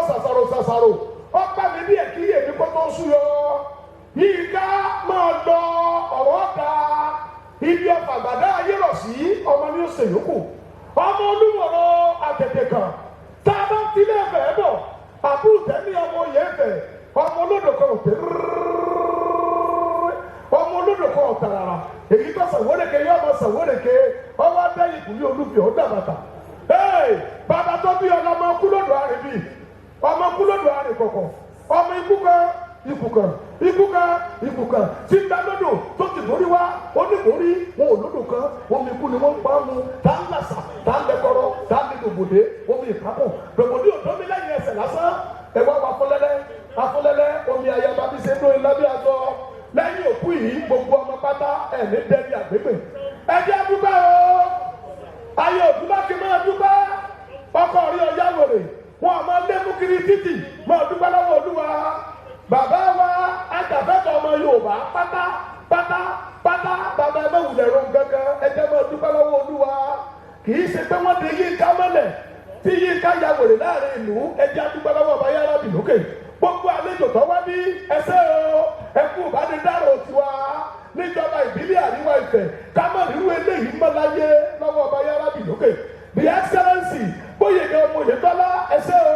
ṣàṣàrò ọgbà mi bí èkì yèmí kó tó sùn yọ Yínká máa lọ ọ̀rọ̀ ọ̀dà ibi ọ̀fà gbàdá ayé rọ̀ sí ọmọ ní ọ̀sẹ̀ yòókù ọmọ olúmọ̀rọ̀ àtẹ̀tẹ̀ kan tá a bá ti lé ẹ̀fẹ̀ bọ̀ àbúrò tẹ́lẹ̀ ọmọ yẹn fẹ̀ ọmọ olódò kan ò tẹ̀ ọmọ olódò kan ò tàràrà èyí tó sàwórèké yóò máa sàwórèké ọwọ́ adẹ́yìn kùlé olúbi ọ̀dà bàtà bàbá tó bí ọmọ kúlódò àrè bíi ọmọ kúlódò àrè kọ̀kọ̀ ọmọ ikú kan tí ń bá lódò tó ti mórí wá ó ní mórí wọn ò lódò kan omi ikú ni wọ́n ń pa á mu tá ń làṣà tá ń lẹ́kọ̀rọ̀ tá ń lè dògbòdè omi ìkápọ̀ dògbòdè òdòmí lẹ́yìn ẹsẹ̀ lásán ẹ̀wọ́ afọlẹ́lẹ́ omi ayaba bí ṣe ń lóyún lábẹ́ àjọ lẹ́yìn òkú yìí gbogbo ọmọ pátá ẹ̀mí dẹ́bi àgbégbè ẹ̀jẹ̀ dúpẹ́ o ayé òbí má kí máa dúpẹ́ ọkọ̀ rí ọjà wèrè wọn máa lé mú kiri títì máa dúpẹ́ lọ́wọ́ Olúwa bàbá wa àtàfẹ́tọ̀ ọmọ Yorùbá pátá bàbá ẹgbẹ́ wùlẹ̀ ro gángan ẹ̀jẹ̀ máa dúpẹ́ lọ́wọ́ Olúwa kì í ṣe pé wọ́n ti Yínká mọ́lẹ̀ tí Yínká ya wèrè láàrin ìlú ẹ̀jẹ̀ dúpẹ́ lọ́wọ́ ọba yàrá bì lókè gbogbo àlejò tó wá ní ẹsẹ̀ o ẹkú ìbánidárò tiwa níjọba ìbílẹ̀ àríwá Ifẹ̀ kámẹ́rìírú eléyìí mọ́láyé lọ́wọ́ ọba yàrá bì lókè the excellency Bóyèga Oyètọ́lá ẹsẹ̀ o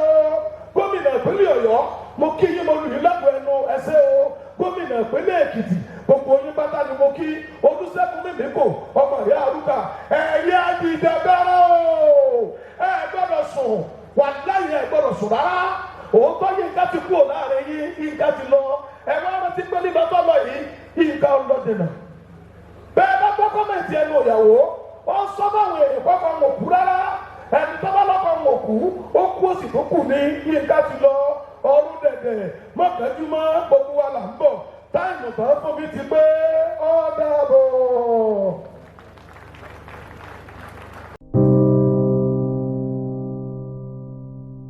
gómìnà ìpínlẹ̀ Ọ̀yọ́ mo kí yín mo lù yín lọ́pọ̀ ẹnu ẹsẹ̀ o gómìnà ìpínlẹ̀ Èkìtì gbogbo yín pátá ni mo kí Olúṣẹ́gun Mímíkò ọmọ ìyá àrùkà ẹ̀yà àdìdàbẹ̀rẹ̀ o ẹ gbọ́dọ̀ sùn wàláyé ẹ gbọ́dọ̀ sùn rárá òótọ́ Yínká ti kú láàrin yín Yínká ti lọ ẹ̀rọ rántí pé nígbà tó lọ yìí Yínká ń lọ dènà bẹ́ẹ̀ bá gbọ́ kọ́mẹ̀ntì ẹnu ìyàwó ó sọ báwọn èèyàn kọ́kọ́ wọn kú rárá ẹni tó bá lọ́kọ̀ wọn kú ó kú òsì tó kù ní Yínká ti lọ ọrùn dẹ̀dẹ̀ mọ́kànjúmọ́ gbogbo wa là ń bọ̀ táìmù tó fún mi ti pé